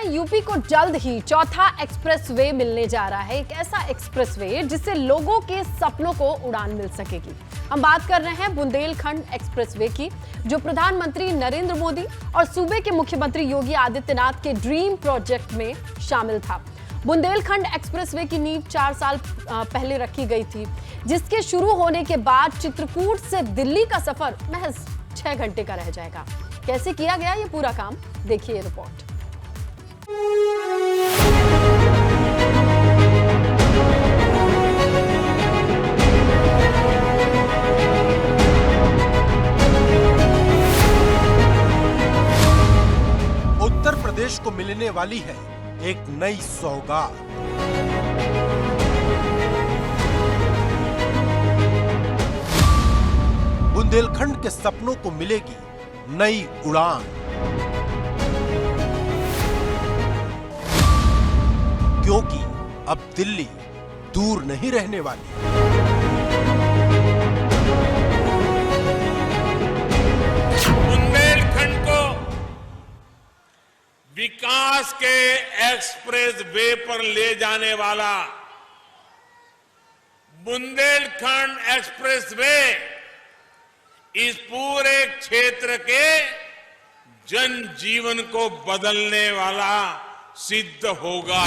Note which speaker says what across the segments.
Speaker 1: हैं, यूपी को जल्द ही चौथा एक्सप्रेसवे मिलने जा रहा है। एक ऐसा एक्सप्रेसवे जिससे लोगों के सपनों को उड़ान मिल सकेगी। हम बात कर रहे हैं बुंदेलखंड एक्सप्रेसवे की, जो प्रधानमंत्री नरेंद्र मोदी और सूबे के मुख्यमंत्री योगी आदित्यनाथ के ड्रीम प्रोजेक्ट में शामिल था। बुंदेलखंड एक्सप्रेसवे की नींव 4 साल पहले रखी गई थी, जिसके शुरू होने के बाद चित्रकूट से दिल्ली का सफर महज 6 घंटे का रह जाएगा। कैसे किया गया ये पूरा काम, देखिए रिपोर्ट।
Speaker 2: उत्तर प्रदेश को मिलने वाली है एक नई सौगात। बुंदेलखंड के सपनों को मिलेगी नई उड़ान। क्योंकि अब दिल्ली दूर नहीं रहने वाली।
Speaker 3: बुंदेलखंड को विकास के एक्सप्रेस वे पर ले जाने वाला बुंदेलखंड एक्सप्रेस वे इस पूरे क्षेत्र के जनजीवन को बदलने वाला सिद्ध होगा।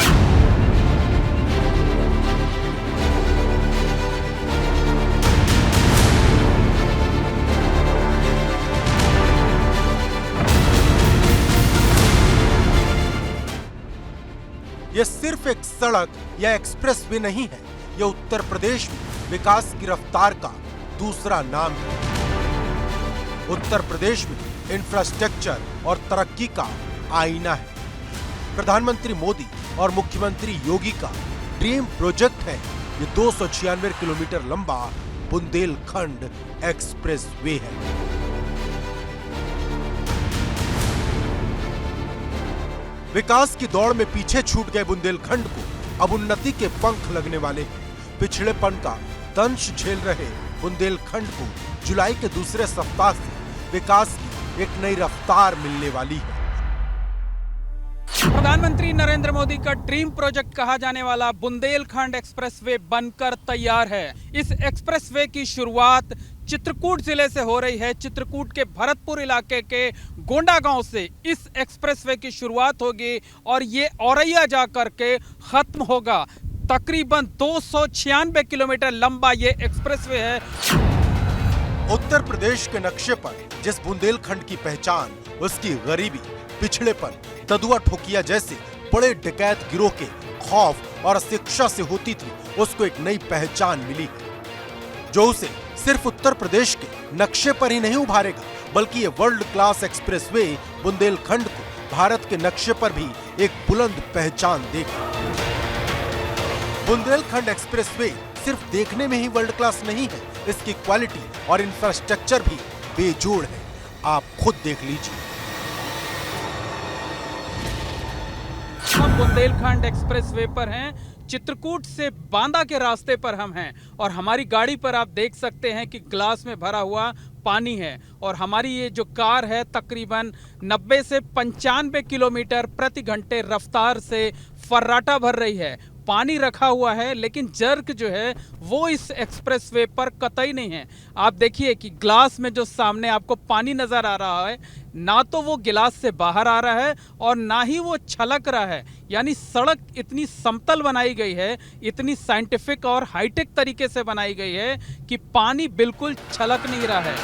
Speaker 2: यह सिर्फ एक सड़क या एक्सप्रेस वे नहीं है, यह उत्तर प्रदेश में विकास की रफ्तार का दूसरा नाम है। उत्तर प्रदेश में इंफ्रास्ट्रक्चर और तरक्की का आईना है। प्रधानमंत्री मोदी और मुख्यमंत्री योगी का ड्रीम प्रोजेक्ट है ये 296 किलोमीटर लंबा बुंदेलखंड एक्सप्रेस वे है। विकास की दौड़ में पीछे छूट गए बुंदेलखंड को अब उन्नति के पंख लगने वाले हैं। पिछड़ेपन का दंश झेल रहे बुंदेलखंड को जुलाई के दूसरे सप्ताह से विकास की एक नई रफ्तार मिलने वाली है।
Speaker 4: प्रधानमंत्री नरेंद्र मोदी का ड्रीम प्रोजेक्ट कहा जाने वाला बुंदेलखंड एक्सप्रेसवे बनकर तैयार है। इस एक्सप्रेसवे की शुरुआत चित्रकूट जिले से हो रही है। चित्रकूट के भरतपुर इलाके के गोंडा गांव से इस एक्सप्रेसवे की शुरुआत होगी और ये औरैया जा करके खत्म होगा। तकरीबन 296 किलोमीटर लंबा ये एक्सप्रेसवे है।
Speaker 2: उत्तर प्रदेश के नक्शे पर जिस बुंदेलखंड की पहचान उसकी गरीबी, पिछड़ेपन, ददुआ ठोकिया जैसे बड़े डकैत गिरोह के खौफ और शिक्षा से होती थी, उसको एक नई पहचान मिली है, जो उसे सिर्फ उत्तर प्रदेश के नक्शे पर ही नहीं उभारेगा, बल्कि ये वर्ल्ड क्लास एक्सप्रेसवे बुंदेलखंड को भारत के नक्शे पर भी एक बुलंद पहचान देगा। बुंदेलखंड एक्सप्रेसवे सिर्फ देखने में ही वर्ल्ड क्लास नहीं है, इसकी क्वालिटी और इंफ्रास्ट्रक्चर भी बेजोड़ है। आप खुद देख लीजिए।
Speaker 4: हम बुंदेलखंड एक्सप्रेसवे पर हैं। चित्रकूट से बांदा के रास्ते पर हम हैं और हमारी गाड़ी पर आप देख सकते हैं कि ग्लास में भरा हुआ पानी है और हमारी ये जो कार है तकरीबन 90 से 95 किलोमीटर प्रति घंटे रफ्तार से फर्राटा भर रही है। पानी रखा हुआ है, लेकिन जर्क जो है वो इस एक्सप्रेसवे पर कतई नहीं है। आप देखिए कि ग्लास में जो सामने आपको पानी नजर आ रहा है, ना तो वो गिलास से बाहर आ रहा है और ना ही वो छलक रहा है। यानी सड़क इतनी समतल बनाई गई है, इतनी साइंटिफिक और हाईटेक तरीके से बनाई गई है कि पानी बिल्कुल छलक नहीं रहा है।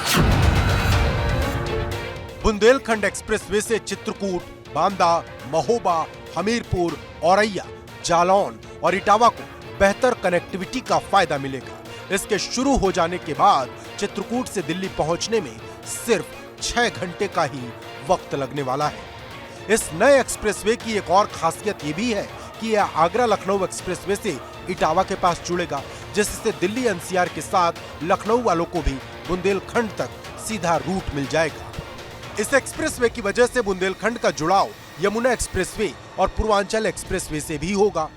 Speaker 2: बुंदेलखंड एक्सप्रेसवे से चित्रकूट, बांदा, महोबा, हमीरपुर, औरैया, जालौन और इटावा को बेहतर कनेक्टिविटी का फायदा मिलेगा। इसके शुरू हो जाने के बाद चित्रकूट से दिल्ली पहुंचने में सिर्फ 6 घंटे का ही वक्त लगने वाला है। इस नए एक्सप्रेसवे की एक और खासियत ये भी है कि यह आगरा लखनऊ एक्सप्रेसवे से इटावा के पास जुड़ेगा, जिससे दिल्ली एनसीआर के साथ लखनऊ वालों को भी बुंदेलखंड तक सीधा रूट मिल जाएगा। इस एक्सप्रेसवे की वजह से बुंदेलखंड का जुड़ाव यमुना एक्सप्रेसवे और पूर्वांचल एक्सप्रेसवे से भी होगा।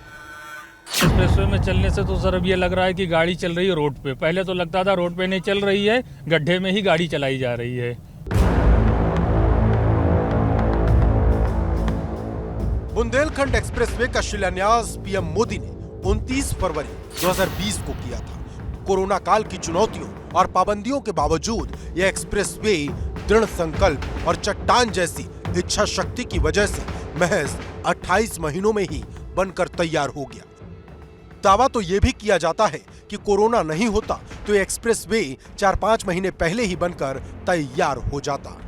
Speaker 5: एक्सप्रेसवे में चलने से तो सर अब ये लग रहा है कि गाड़ी चल रही है रोड पे। पहले तो लगता था रोड पे नहीं चल रही है, गड्ढे में ही गाड़ी चलाई जा रही है।
Speaker 2: बुंदेलखंड एक्सप्रेसवे का शिलान्यास पीएम मोदी ने 29 फरवरी 2020 को किया था। कोरोना काल की चुनौतियों और पाबंदियों के बावजूद यह एक्सप्रेसवे दृढ़ संकल्प और चट्टान जैसी इच्छा शक्ति की वजह से महज 28 महीनों में ही बनकर तैयार हो गया। दावा तो यह भी किया जाता है कि कोरोना नहीं होता तो यह एक्सप्रेसवे 4-5 महीने पहले ही बनकर तैयार हो जाता।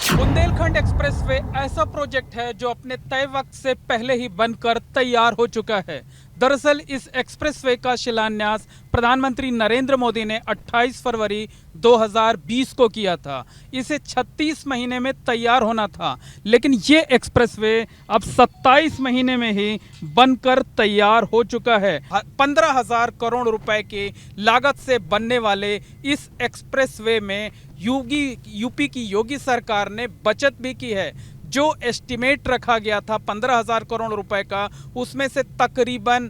Speaker 4: बुंदेलखंड एक्सप्रेसवे ऐसा प्रोजेक्ट है जो अपने तय वक्त से पहले ही बनकर तैयार हो चुका है। दरअसल इस एक्सप्रेसवे का शिलान्यास प्रधानमंत्री नरेंद्र मोदी ने 28 फरवरी 2020 को किया था। इसे 36 महीने में तैयार होना था, लेकिन ये एक्सप्रेसवे अब 27 महीने में ही बनकर तैयार हो चुका है। 15,000 करोड़ रुपए की लागत से बनने वाले इस एक्सप्रेसवे में यूपी की योगी सरकार ने बचत भी की है। जो एस्टिमेट रखा गया था 15,000 करोड़ रुपए का, उसमें से तकरीबन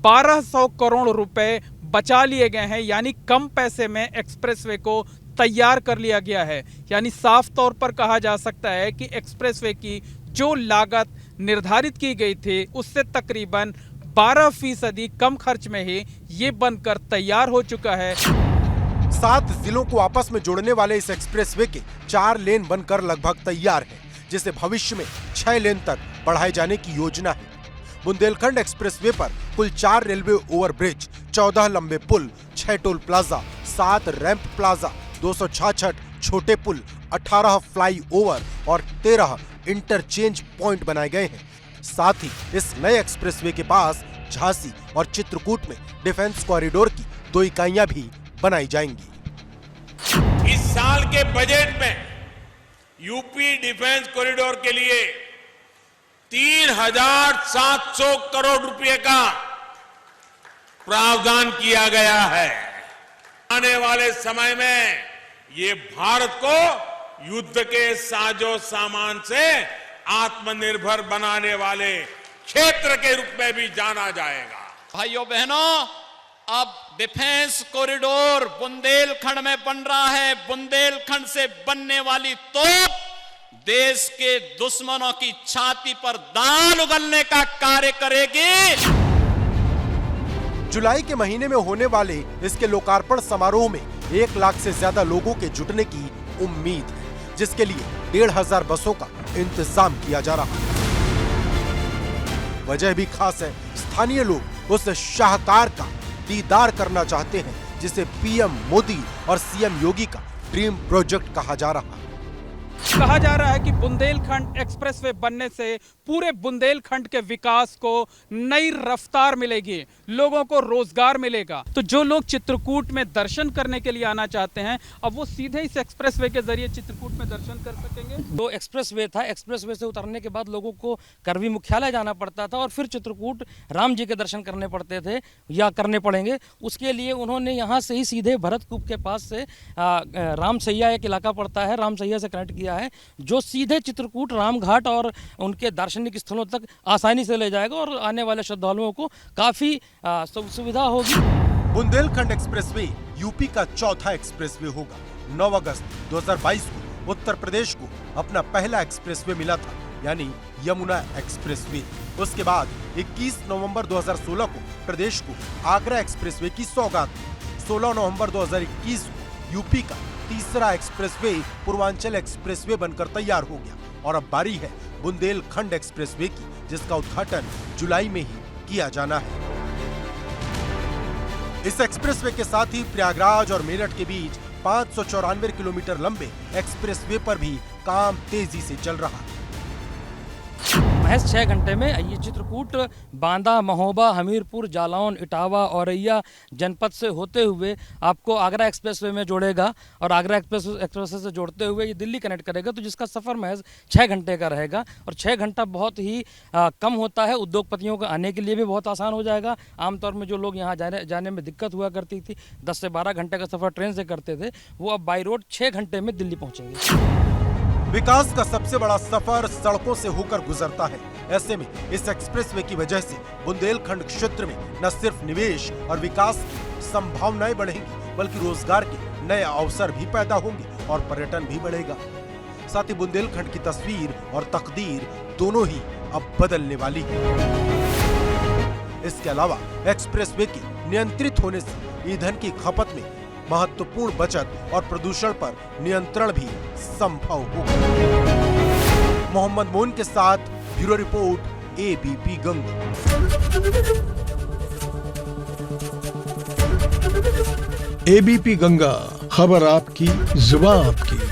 Speaker 4: 1200 करोड़ रुपए बचा लिए गए हैं, यानी कम पैसे में एक्सप्रेसवे को तैयार कर लिया गया है। यानी साफ तौर पर कहा जा सकता है कि एक्सप्रेसवे की जो लागत निर्धारित की गई थी उससे तकरीबन 12% कम खर्च में ही ये बनकर तैयार हो चुका है।
Speaker 2: 7 जिलों को आपस में जोड़ने वाले इस एक्सप्रेसवे के 4 लेन बनकर लगभग तैयार है, जिसे भविष्य में 6 लेन तक बढ़ाए जाने की योजना है। बुंदेलखंड एक्सप्रेसवे पर कुल 4 रेलवे ओवरब्रिज, 14 लंबे पुल, 6 टोल प्लाजा, 7 रैंप प्लाजा, 266 छोटे पुल, 18 फ्लाई ओवर और 13 इंटरचेंज पॉइंट बनाए गए हैं। साथ ही इस नए एक्सप्रेसवे के पास झांसी और चित्रकूट में डिफेंस कॉरिडोर की 2 इकाइयां भी बनाई जाएंगी।
Speaker 3: इस साल के बजट में यूपी डिफेंस कॉरिडोर के लिए 3,700 करोड़ रुपए का प्रावधान किया गया है। आने वाले समय में ये भारत को युद्ध के साजो सामान से आत्मनिर्भर बनाने वाले क्षेत्र के रूप में भी जाना जाएगा।
Speaker 6: भाइयों बहनों, अब डिफेंस कॉरिडोर बुंदेलखंड में बन रहा है। बुंदेलखंड से बनने वाली तोप देश के दुश्मनों की छाती पर दाल उगलने का कार्य करेगी।
Speaker 2: जुलाई के महीने में होने वाले इसके लोकार्पण समारोह में 1 लाख से ज्यादा लोगों के जुटने की उम्मीद है, जिसके लिए 1,500 बसों का इंतजाम किया जा रहा है। वजह भी खास है, स्थानीय लोग उस शाहकार का दीदार करना चाहते हैं जिसे पीएम मोदी और सीएम योगी का ड्रीम प्रोजेक्ट कहा जा रहा है।
Speaker 4: कहा जा रहा है कि बुंदेलखंड एक्सप्रेसवे बनने से पूरे बुंदेलखंड के विकास को नई रफ्तार मिलेगी, लोगों को रोजगार मिलेगा। तो जो लोग चित्रकूट में दर्शन करने के लिए आना चाहते हैं, अब वो सीधे इस एक्सप्रेसवे के जरिए चित्रकूट में दर्शन कर सकेंगे।
Speaker 7: तो एक्सप्रेसवे था, एक्सप्रेसवे से उतरने के बाद लोगों को करवी मुख्यालय जाना पड़ता था और फिर चित्रकूट राम जी के दर्शन करने पड़ते थे या करने पड़ेंगे। उसके लिए उन्होंने यहाँ से ही सीधे भरतकूप के पास से रामसैया एक इलाका पड़ता है, रामसैया से कनेक्ट किया है, जो सीधे चित्रकूट रामघाट और उनके दार्शनिक स्थलों तक आसानी से ले जाएगा और आने वाले श्रद्धालुओं को काफी सुविधा होगी।
Speaker 2: बुंदेलखंड एक्सप्रेसवे यूपी का चौथा एक्सप्रेसवे होगा। 9 अगस्त 2022 को उत्तर प्रदेश को अपना पहला एक्सप्रेसवे मिला था, यानी यमुना एक्सप्रेसवे। उसके बाद 21 नवंबर 2016 को प्रदेश को आगरा एक्सप्रेसवे की सौगात दी। 16 नवंबर 2021 को यूपी का तीसरा एक्सप्रेसवे पूर्वांचल एक्सप्रेसवे बनकर तैयार हो गया और अब बारी है बुंदेलखंड एक्सप्रेसवे की, जिसका उद्घाटन जुलाई में ही किया जाना है। इस एक्सप्रेसवे के साथ ही प्रयागराज और मेरठ के बीच 594 किलोमीटर लंबे एक्सप्रेसवे पर भी काम तेजी से चल रहा है।
Speaker 7: महज 6 घंटे में ये चित्रकूट, बांदा, महोबा, हमीरपुर, जालौन, इटावा, औरैया जनपद से होते हुए आपको आगरा एक्सप्रेसवे में जोड़ेगा और आगरा एक्सप्रेसवे से जोड़ते हुए ये दिल्ली कनेक्ट करेगा, तो जिसका सफ़र महज 6 घंटे का रहेगा। और 6 घंटा बहुत ही कम होता है, उद्योगपतियों को आने के लिए भी बहुत आसान हो जाएगा। आमतौर में जो लोग यहाँ जाने में दिक्कत हुआ करती थी, 10 से 12 घंटे का सफ़र ट्रेन से करते थे, वो अब बाई रोड 6 घंटे में दिल्ली पहुँचेंगे।
Speaker 2: विकास का सबसे बड़ा सफर सड़कों से होकर गुजरता है। ऐसे में इस एक्सप्रेसवे की वजह से बुंदेलखंड क्षेत्र में न सिर्फ निवेश और विकास की संभावनाएं बढ़ेंगी, बल्कि रोजगार के नए अवसर भी पैदा होंगे और पर्यटन भी बढ़ेगा। साथ ही बुंदेलखंड की तस्वीर और तकदीर दोनों ही अब बदलने वाली है। इसके अलावा एक्सप्रेसवे के नियंत्रित होने से ईंधन की खपत में महत्वपूर्ण बचत और प्रदूषण पर नियंत्रण भी संभव होगा। मोहम्मद मोइन के साथ bureau report, ABP Ganga.
Speaker 8: ABP Ganga, खबर आपकी, जुबान आपकी।